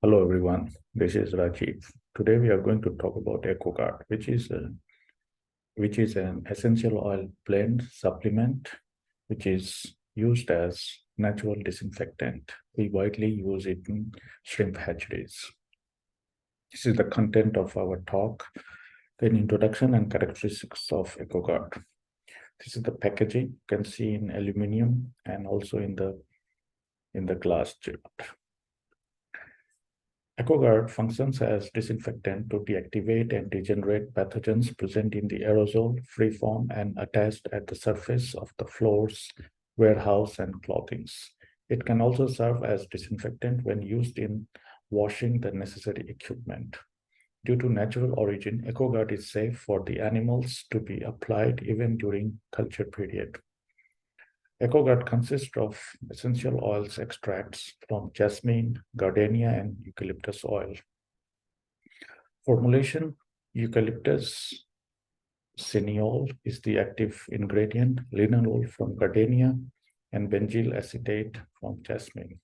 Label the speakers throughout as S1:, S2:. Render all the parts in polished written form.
S1: Hello everyone, this is Rajiv. Today we are going to talk about EcoGuard, which is an essential oil blend supplement which is used as natural disinfectant. We widely use it in shrimp hatcheries. This is the content of our talk, an introduction and characteristics of EcoGuard. This is the packaging. You can see in aluminum and also in the glass jar. EcoGuard functions as disinfectant to deactivate and degenerate pathogens present in the aerosol, free form, and attached at the surface of the floors, warehouse, and clothings. It can also serve as disinfectant when used in washing the necessary equipment. Due to natural origin, EcoGuard is safe for the animals to be applied even during culture period. EcoGuard consists of essential oils extracts from jasmine, gardenia, and eucalyptus oil. Formulation: Eucalyptus, Cineol is the active ingredient, linalool from gardenia, and benzyl acetate from jasmine.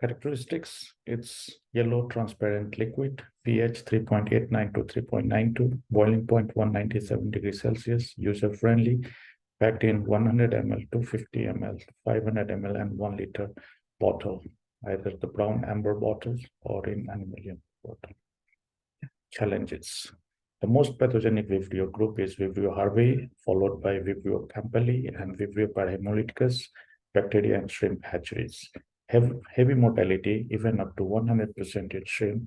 S1: Characteristics: it's yellow transparent liquid, pH 3.89 to 3.92, boiling point 197 degrees Celsius, user friendly, packed in 100 ml, 250 ml, 500 ml, and 1 liter bottle, either the brown amber bottle or in aluminum bottle. Challenges: the most pathogenic Vibrio group is Vibrio harveyi, followed by Vibrio campbellii and Vibrio parahaemolyticus bacteria and shrimp hatcheries. Heavy mortality, even up to 100% in shrimp,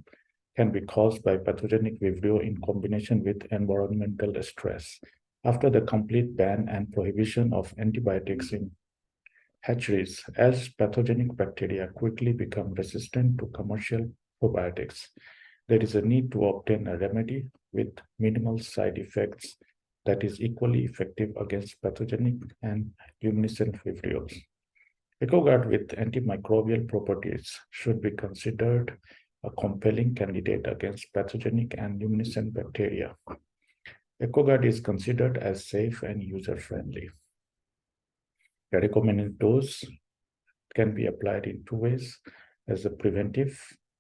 S1: can be caused by pathogenic Vibrio in combination with environmental stress. After the complete ban and prohibition of antibiotics in hatcheries, as pathogenic bacteria quickly become resistant to commercial probiotics, there is a need to obtain a remedy with minimal side effects that is equally effective against pathogenic and luminescent Vibrios. EcoGuard with antimicrobial properties should be considered a compelling candidate against pathogenic and luminescent bacteria. EcoGuard is considered as safe and user-friendly. The recommended dose can be applied in two ways: as a preventive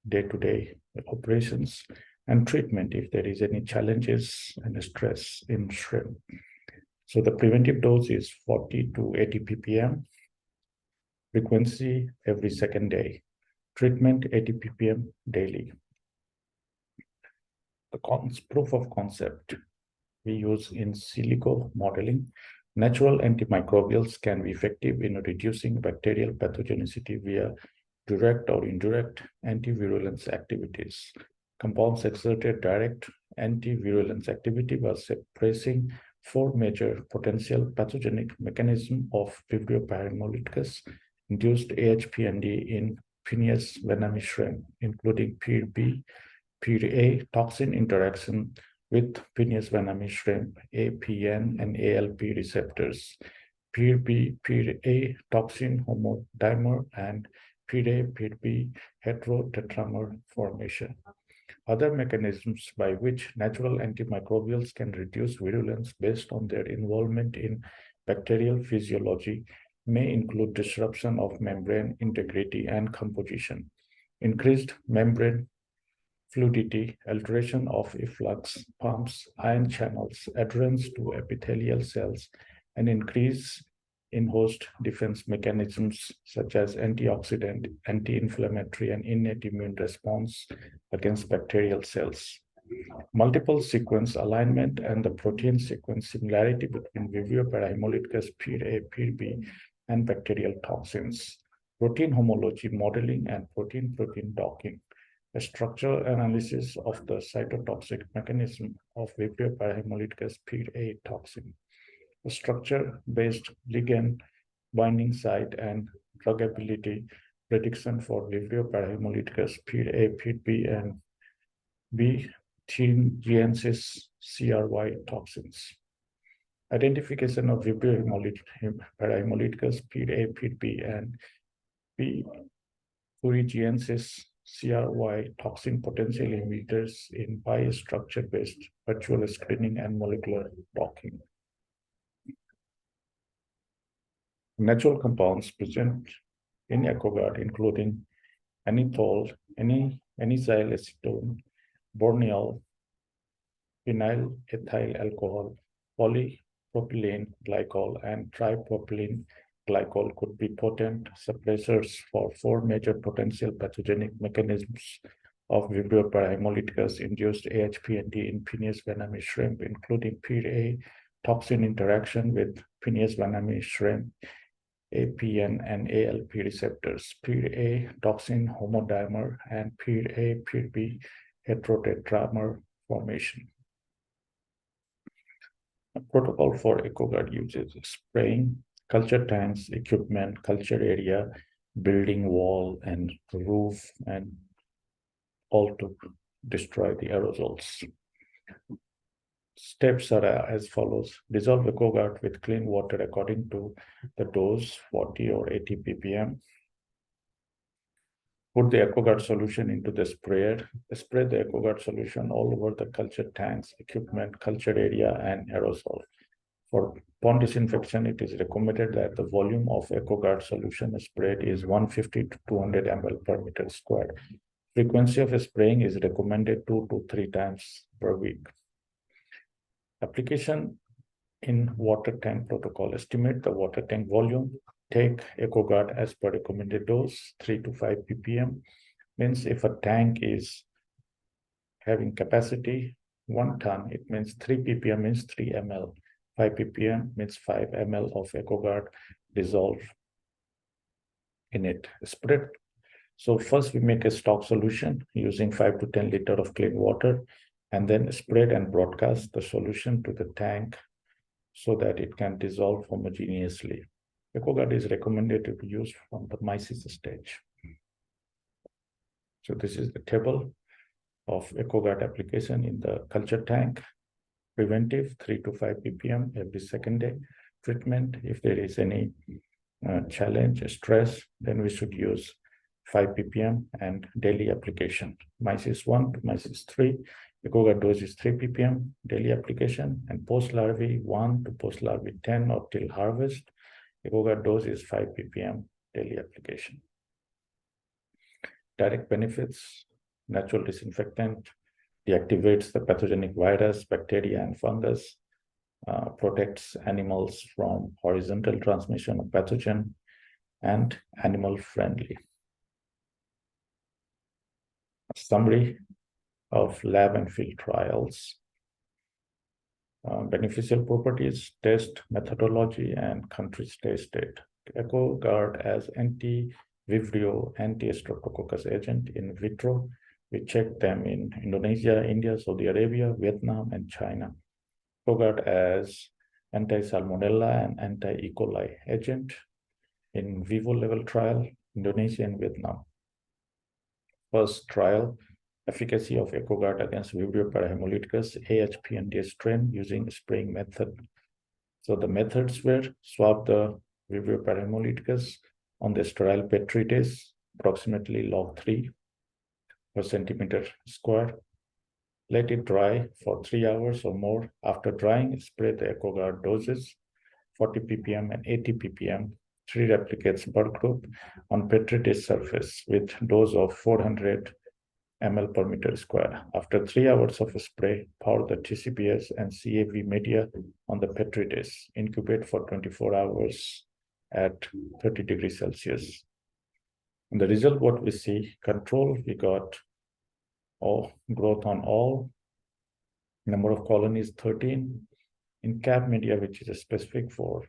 S1: day-to-day operations and treatment if there is any challenges and stress in shrimp. So the preventive dose is 40 to 80 ppm, frequency every second day, treatment 80 ppm daily. The proof of concept we use in silico modeling. Natural antimicrobials can be effective in reducing bacterial pathogenicity via direct or indirect antivirulence activities. Compounds exerted direct antivirulence activity by suppressing four major potential pathogenic mechanisms of Vibrio parahaemolyticus induced AHPND in Phineas venomous shrimp, including PIR-B, PIR-A toxin interaction with Phineas venomous shrimp, APN and ALP receptors, PIR-B, PIR-A toxin homodimer, and PIR-A, PIR-B heterotetramer formation. Other mechanisms by which natural antimicrobials can reduce virulence based on their involvement in bacterial physiology may include disruption of membrane integrity and composition, increased membrane fluidity, alteration of efflux pumps, ion channels, adherence to epithelial cells, and increase in host defense mechanisms such as antioxidant, anti-inflammatory, and innate immune response against bacterial cells. Multiple sequence alignment and the protein sequence similarity between Vibrio parahaemolyticus, PIR-A, PIR-B, and bacterial toxins. Protein homology modeling and protein-protein docking. A structural analysis of the cytotoxic mechanism of Vibrio parahaemolyticus PIR-A toxin. A structure-based ligand binding site and druggability prediction for Vibrio parahaemolyticus PIR-A, PIR-B, and B. Thegensis CRY toxins. Identification of Vibrio parahaemolyticus PIR-A, PIR-B, and B. Thegensis CRY toxin potential emitters in biostructure-based virtual screening and molecular docking. Natural compounds present in ECOGUARD, including anethol, anyzyl acetone, borneol, phenyl ethyl alcohol, polypropylene glycol, and tripropylene glycol could be potent suppressors for four major potential pathogenic mechanisms of Vibrio parahaemolyticus induced AHPND in Phineas vannamei shrimp, including PIR-A toxin interaction with Phineas vannamei shrimp, APN and ALP receptors, PIR-A toxin homodimer, and PIR-A PIR-B heterotetramer formation. A protocol for ECOGUARD uses spraying culture tanks, equipment, culture area, building wall and roof, and all to destroy the aerosols. Steps are as follows. Dissolve ECOGUARD with clean water according to the dose, 40 or 80 ppm. Put the ECOGUARD solution into the sprayer. Spray the ECOGUARD solution all over the culture tanks, equipment, culture area, and aerosol. For pond disinfection, it is recommended that the volume of ECOGUARD solution sprayed is 150 to 200 ml per meter squared. Frequency of spraying is recommended 2 to 3 times per week. Application in water tank protocol. Estimate the water tank volume. Take ECOGUARD as per recommended dose, 3 to 5 ppm. Means if a tank is having capacity 1 ton, it means 3 ppm means 3 ml. 5 ppm means 5 ml of ECOGUARD dissolved in it. Spread. So first we make a stock solution using 5 to 10 liter of clean water, and then spread and broadcast the solution to the tank so that it can dissolve homogeneously. ECOGUARD is recommended to be used from the mysis stage. So this is the table of ECOGUARD application in the culture tank. Preventive 3 to 5 ppm every second day. Treatment, if there is any challenge, stress, then we should use 5 ppm and daily application. Mysis 1 to mysis 3, ECOGUARD dose is 3 ppm daily application, and post larvae 1 to post larvae 10 or till harvest, ECOGUARD dose is 5 ppm daily application. Direct benefits: natural disinfectant, deactivates the pathogenic virus, bacteria, and fungus, protects animals from horizontal transmission of pathogen, and animal friendly. A summary of lab and field trials. Beneficial properties, test methodology, and countries tested. ECOGUARD as anti-Vibrio, anti-streptococcus agent in vitro. We checked them in Indonesia, India, Saudi Arabia, Vietnam, and China. ECOGUARD as anti-salmonella and anti-E. coli agent in vivo level trial, Indonesia and Vietnam. First trial, efficacy of ECOGUARD against Vibrio parahaemolyticus AHPND strain using spraying method. So the methods were swab the Vibrio parahaemolyticus on the sterile petri dish, approximately log 3 per centimeter square. Let it dry for 3 hours or more. After drying, spray the ECOGUARD doses, 40 ppm and 80 ppm, 3 replicates per group on petri dish surface with dose of 400 ml per meter square. After 3 hours of spray, pour the TCBS and CAV media on the petri dish. Incubate for 24 hours at 30 degrees Celsius. And the result, what we see, control, we got all growth on all, number of colonies 13. In cap media, which is specific for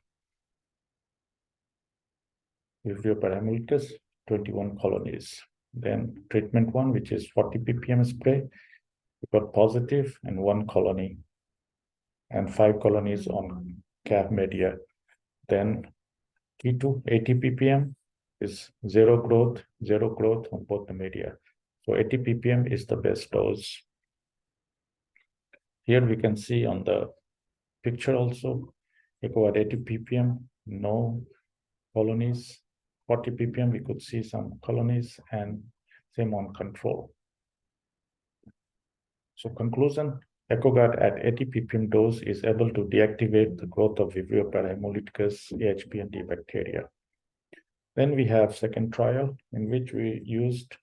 S1: Vibrio parahaemolyticus, 21 colonies. Then treatment 1, which is 40 ppm spray, we got positive and 1 colony and 5 colonies on cap media. Then T2, 80 ppm is zero growth on both the media. So 80 ppm is the best dose. Here we can see on the picture also, ECOGUARD 80 ppm, no colonies. 40 ppm, we could see some colonies, and same on control. So conclusion, ECOGUARD at 80 ppm dose is able to deactivate the growth of Vibrio parahaemolyticus AHPND bacteria. Then we have second trial in which we used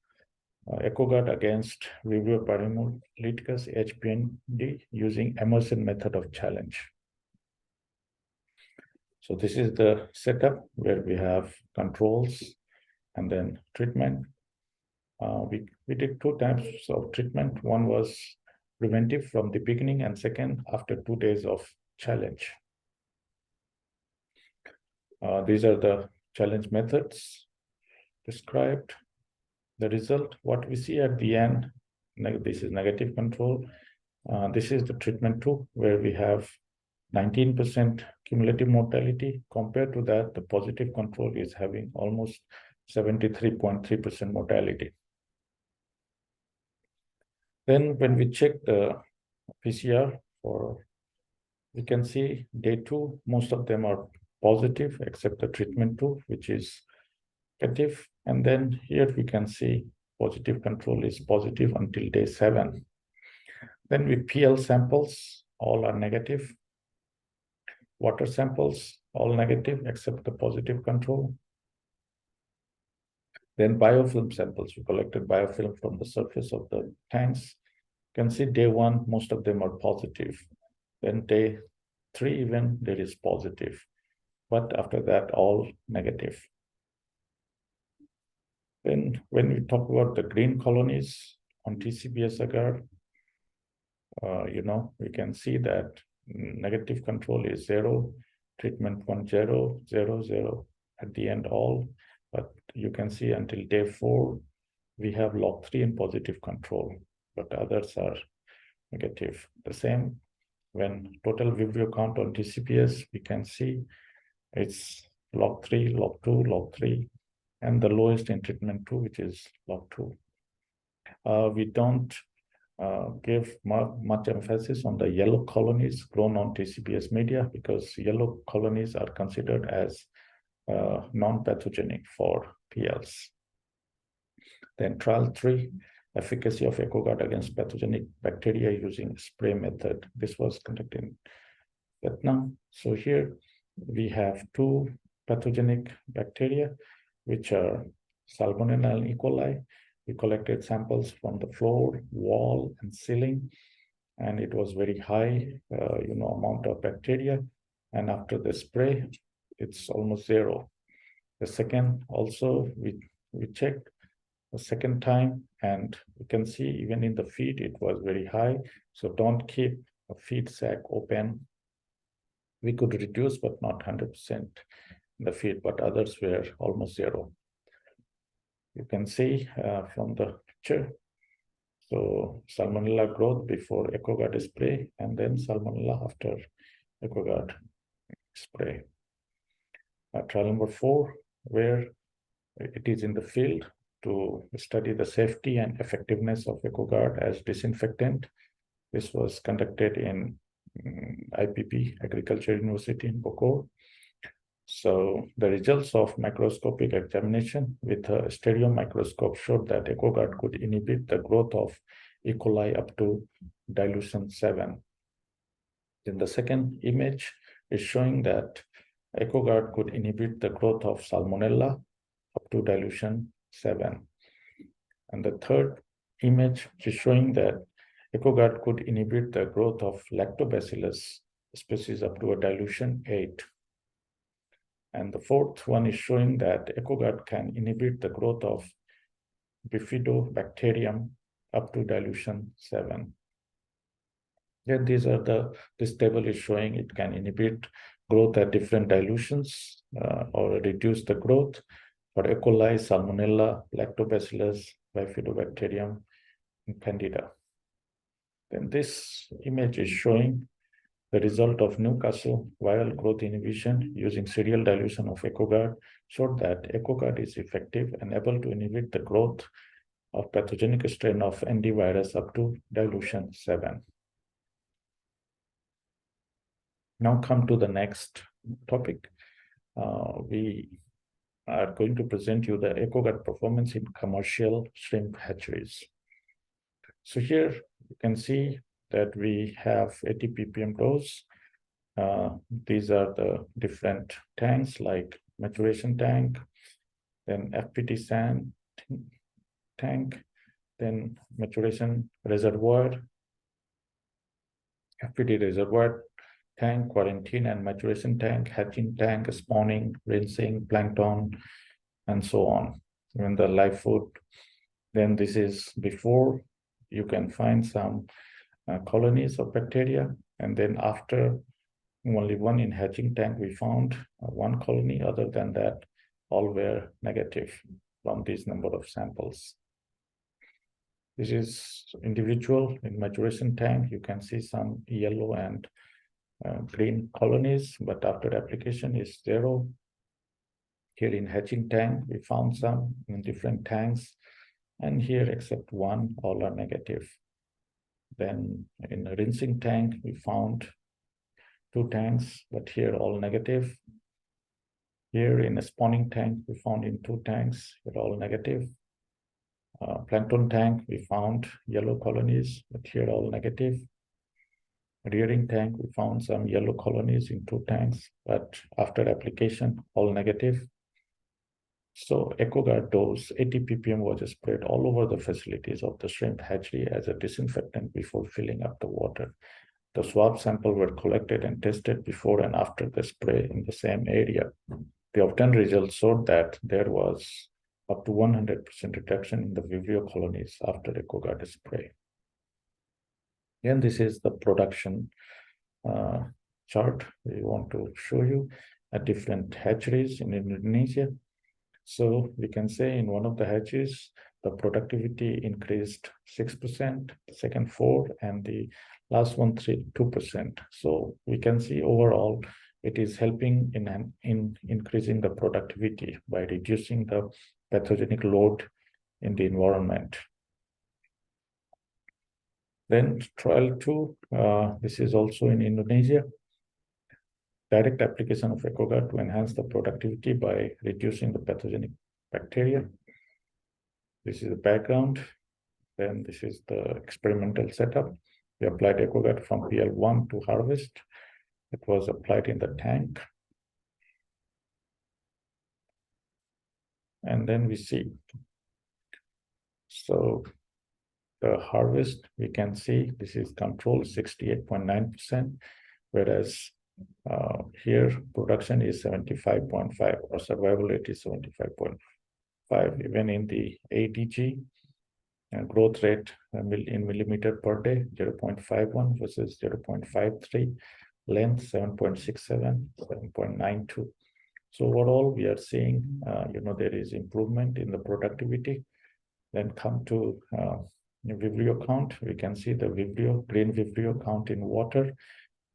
S1: ECOGUARD against Vibrio parahaemolyticus HPND using Emerson method of challenge. So this is the setup where we have controls and then treatment. We did two types of treatment. One was preventive from the beginning, and second after 2 days of challenge. These are the challenge methods described. The result, what we see at the end, this is negative control. This is the treatment 2, where we have 19% cumulative mortality. Compared to that, the positive control is having almost 73.3% mortality. Then when we check the PCR, we can see day 2, most of them are positive except the treatment 2, which is negative. And then here we can see positive control is positive until day 7. Then with PL samples, all are negative. Water samples, all negative except the positive control. Then biofilm samples, we collected biofilm from the surface of the tanks. You can see day 1, most of them are positive. Then day 3 even, there is positive. But after that, all negative. Then when we talk about the green colonies on TCBS agar, we can see that negative control is 0, treatment 1, 0, 0, 0, at the end all. But you can see until day 4, we have log 3 in positive control, but others are negative. The same when total Vibrio count on TCBS, we can see it's log 3, log 2, log 3, and the lowest in treatment 2, which is log 2. We don't give much emphasis on the yellow colonies grown on TCBS media because yellow colonies are considered as non-pathogenic for PLs. Then trial 3, efficacy of ECOGUARD against pathogenic bacteria using spray method. This was conducted in Vietnam. So here we have 2 pathogenic bacteria, which are Salmonella and E. coli. We collected samples from the floor, wall, and ceiling, and it was very high, amount of bacteria. And after the spray, it's almost 0. The second also, we checked the second time, and you can see even in the feed, it was very high. So don't keep a feed sack open. We could reduce, but not 100% the feed, but others were almost 0. You can see from the picture. So Salmonella growth before ECOGUARD spray, and then Salmonella after ECOGUARD spray. Trial number 4, where it is in the field to study the safety and effectiveness of ECOGUARD as disinfectant. This was conducted in IPP, Agriculture University in Bokor. So the results of microscopic examination with a stereo microscope showed that ECOGUARD could inhibit the growth of E. coli up to dilution 7. Then the second image is showing that ECOGUARD could inhibit the growth of Salmonella up to dilution 7. And the third image is showing that ECOGUARD could inhibit the growth of Lactobacillus species up to a dilution 8. And the fourth one is showing that ECOGUARD can inhibit the growth of Bifidobacterium up to dilution 7. Then this table is showing it can inhibit growth at different dilutions or reduce the growth for E. coli, Salmonella, Lactobacillus, Bifidobacterium, and Candida. Then this image is showing the result of Newcastle viral growth inhibition using serial dilution of ECOGUARD showed that ECOGUARD is effective and able to inhibit the growth of pathogenic strain of ND virus up to dilution 7. Now come to the next topic. We are going to present you the ECOGUARD performance in commercial shrimp hatcheries. So here you can see that we have 80 ppm dose. These are the different tanks like maturation tank, then FPT sand tank, then maturation reservoir, FPT reservoir tank, quarantine and maturation tank, hatching tank, spawning, rinsing, plankton, and so on. Even the live food. Then this is before you can find some colonies of bacteria, and then after only one in hatching tank we found one colony. Other than that, all were negative from this number of samples. This is individual in maturation tank. You can see some yellow and green colonies, but after application is zero. Here in hatching tank, we found some in different tanks, and here except one, all are negative. Then in a rinsing tank, we found 2 tanks, but here all negative. Here in a spawning tank, we found in 2 tanks, here all negative. Plankton tank, we found yellow colonies, but here all negative. Rearing tank, we found some yellow colonies in 2 tanks, but after application, all negative. So EcoGuard dose 80 ppm was sprayed all over the facilities of the shrimp hatchery as a disinfectant before filling up the water. The swab sample were collected and tested before and after the spray in the same area. The obtained results showed that there was up to 100% reduction in the Vibrio colonies after EcoGuard spray. And this is the production chart we want to show you at different hatcheries in Indonesia. So we can say in one of the hatcheries, the productivity increased 6%, the second 4%, and the last one 2%. So we can see overall it is helping in increasing the productivity by reducing the pathogenic load in the environment. Then trial 2, this is also in Indonesia. Direct application of EcoGuard to enhance the productivity by reducing the pathogenic bacteria. This is the background. Then this is the experimental setup. We applied EcoGuard from PL1 to harvest. It was applied in the tank. And then we see. So the harvest, we can see this is control 68.9%, whereas here production is 75.5 or survival rate is 75.5. Even in the ADG growth rate in millimeter per day 0.51 versus 0.53, length 7.67, 7.92. So overall we are seeing there is improvement in the productivity. Then come to Vibrio count. We can see the Vibrio, green Vibrio count in water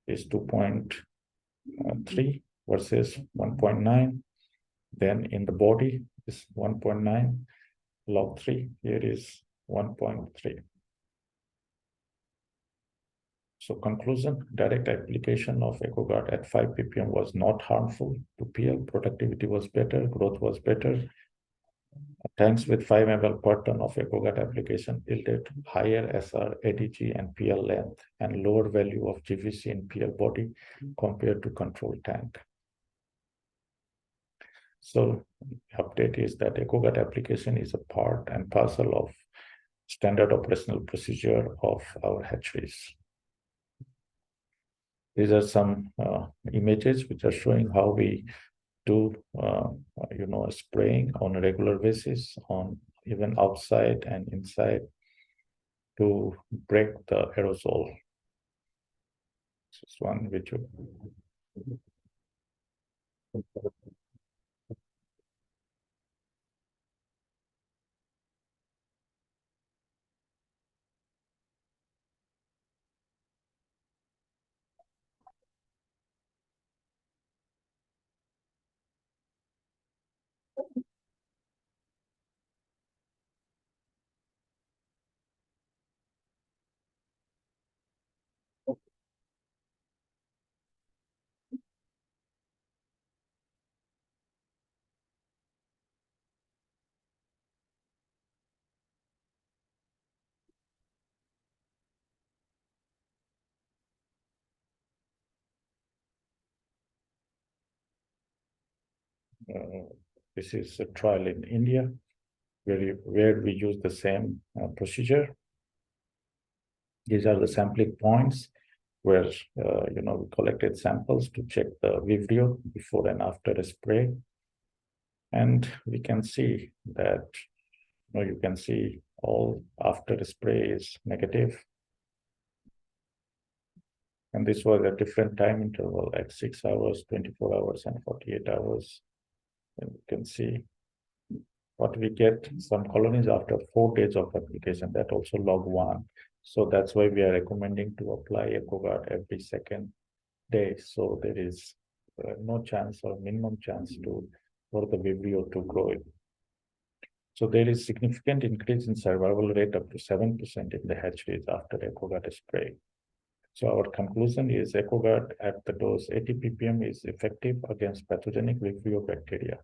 S1: is 2.3 versus 1.9. Then in the body is 1.9 log 3. Here is 1.3. So conclusion, direct application of EcoGuard at 5 ppm was not harmful to PL. Productivity was better, growth was better. Tanks with 5 ml per ton of EcoGuard application yielded higher SR, ADG, and PL length and lower value of GVC in PL body compared to control tank. So update is that EcoGuard application is a part and parcel of standard operational procedure of our hatcheries. These are some images which are showing how we do spraying on a regular basis on even outside and inside to break the aerosol. This is one video. This is a trial in India where we use the same procedure. These are the sampling points where we collected samples to check the Vibrio before and after a spray. And we can see that you can see all after the spray is negative. And this was a different time interval at 6 hours, 24 hours, and 48 hours. And you can see what we get, some colonies after 4 days of application, that also log 1. So that's why we are recommending to apply ECOGUARD every second day. So there is no chance or minimum chance for the Vibrio to grow. So there is significant increase in survival rate up to 7% in the hatcheries after ECOGUARD spray. So our conclusion is ECOGUARD at the dose 80 ppm is effective against pathogenic Vibrio bacteria.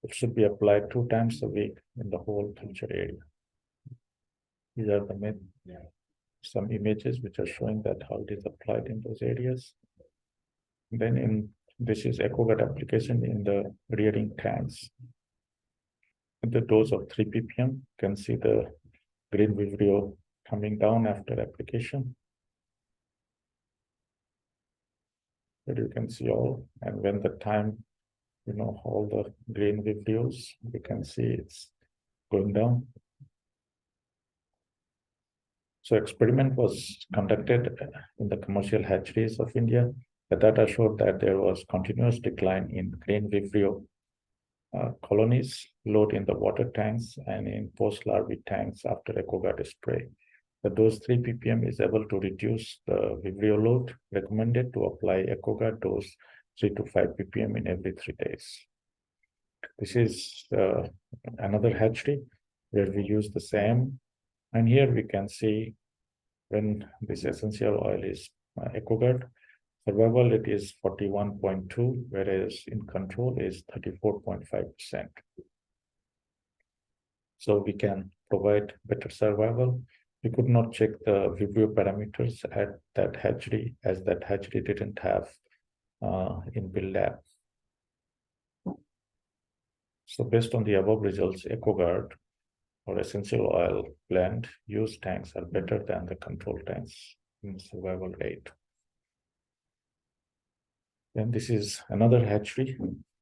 S1: It should be applied 2 times a week in the whole culture area. These are some images which are showing that how it is applied in those areas. Then this is ECOGUARD application in the rearing tanks. At the dose of 3 ppm, you can see the green Vibrio coming down after application. But you can see all, and when the time, all the green Vibrios, you can see it's going down. So experiment was conducted in the commercial hatcheries of India. The data showed that there was continuous decline in green Vibrio colonies load in the water tanks and in post-larvae tanks after ECOGUARD spray. The dose 3 ppm is able to reduce the Vibrio load. Recommended to apply ECOGUARD dose 3 to 5 ppm in every 3 days. This is another hatchery where we use the same. And here we can see when this essential oil is ECOGUARD, survival rate is 41.2, whereas in control is 34.5%. So we can provide better survival. We could not check the Vibrio parameters at that hatchery, as that hatchery didn't have inbuilt lab. So based on the above results, ECOGUARD or essential oil blend used tanks are better than the control tanks in survival rate. Then this is another hatchery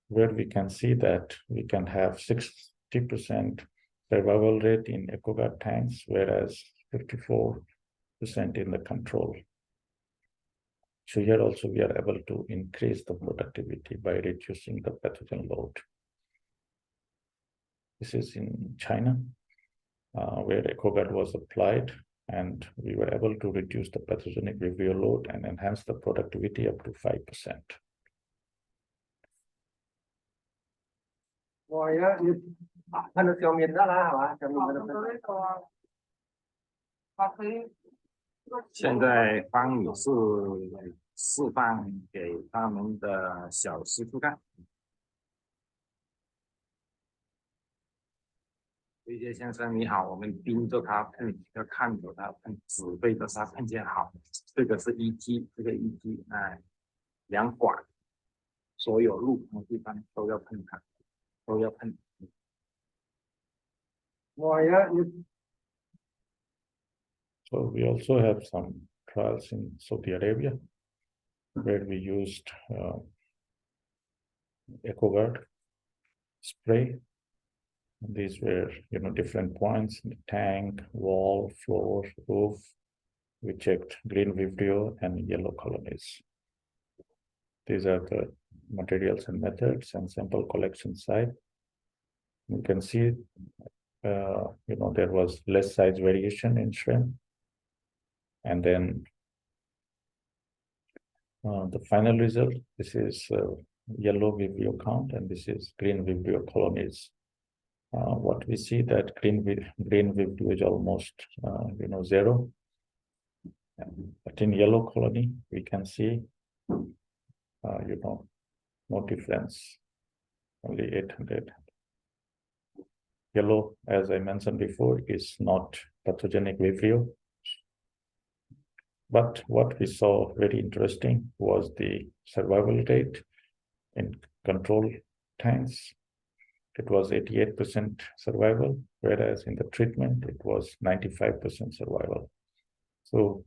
S1: where we can see that we can have 60% survival rate in ECOGUARD tanks, whereas 54% in the control. So here also we are able to increase the productivity by reducing the pathogen load. This is in China, where ECOGUARD was applied, and we were able to reduce the pathogenic Vibrio load and enhance the productivity up to 5%.
S2: 现在方女士示范给他们的小师傅看。威杰先生你好，我们盯着他喷，要看着他喷，只对着他喷就好。这个是ET，这个ET，两管，所有入空的地方都要喷它，都要喷。
S1: So we also have some trials in Saudi Arabia where we used ECOGUARD spray. These were, different points in the tank, wall, floor, roof. We checked green Vibrio and yellow colonies. These are the materials and methods and sample collection site. You can see, there was less size variation in shrimp. And then the final result, this is yellow Vibrio count, and this is green Vibrio colonies. What we see that green Vibrio is almost, 0. But in yellow colony, we can see, no difference, only 800. Yellow, as I mentioned before, is not pathogenic Vibrio. But what we saw very interesting was the survival rate in control tanks. it was 88% survival, whereas in the treatment, it was 95% survival. So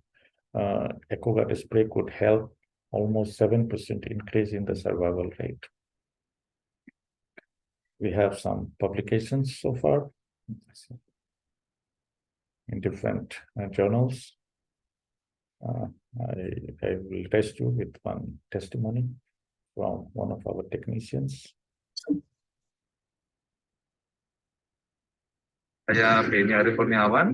S1: ECOGUARD spray could help almost 7% increase in the survival rate. We have some publications so far in different journals. I will test you with one testimony from one of our technicians.
S3: Saya Benny Ari Kurniawan,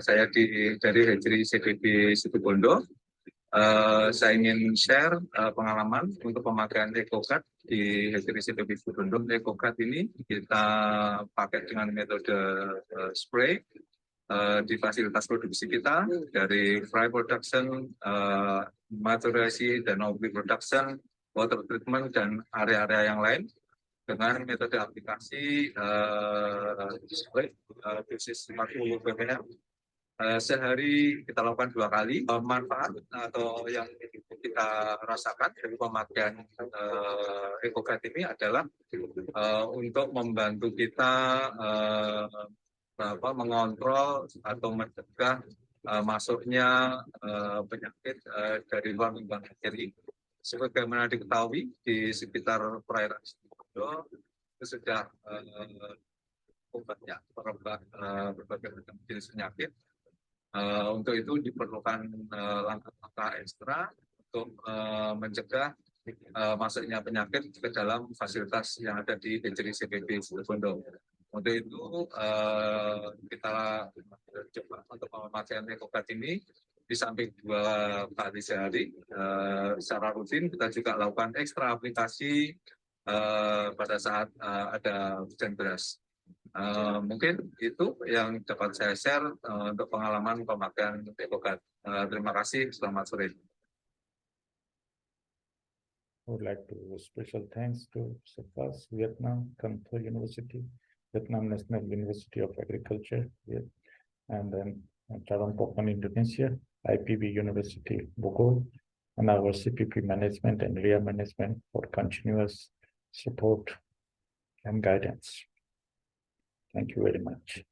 S3: saya dari hatchery CDB Situbondo. Saya ingin share pengalaman untuk pemakaian ECOGUARD di hatchery CDB Situbondo. ECOGUARD ini kita pakai dengan metode spray di fasilitas produksi kita, dari fry production, maturasi, dan oil production, water treatment, dan area-area yang lain. Dengan metode aplikasi dosis 40 ppm sehari kita lakukan 2 kali. Manfaat atau yang kita rasakan dari pemakaian ECOGUARD ini adalah untuk membantu kita mengontrol atau mencegah masuknya penyakit dari luar lingkungan hatchery. Sebagaimana diketahui di sekitar perairan itu sudah obatnya berbagai macam jenis penyakit. Untuk itu diperlukan langkah-langkah ekstra untuk mencegah masuknya penyakit ke dalam fasilitas yang ada di hatchery CPB Situbondo. Untuk itu kita coba untuk pemakaian ECOGUARD ini di samping 2 kali sehari secara rutin, kita juga lakukan ekstra aplikasi pada saat ada hujan deras. Mungkin itu yang dapat saya share untuk pengalaman pemakaian ECOGUARD. Terima kasih, selamat sore.
S1: I would like to special thanks to SEFAS, Vietnam, Kanto University, Vietnam National University of Agriculture, and then Charompokon, Indonesia, IPB University, Bogor, and our CPP management and RIA management for continuous support and guidance. Thank you very much.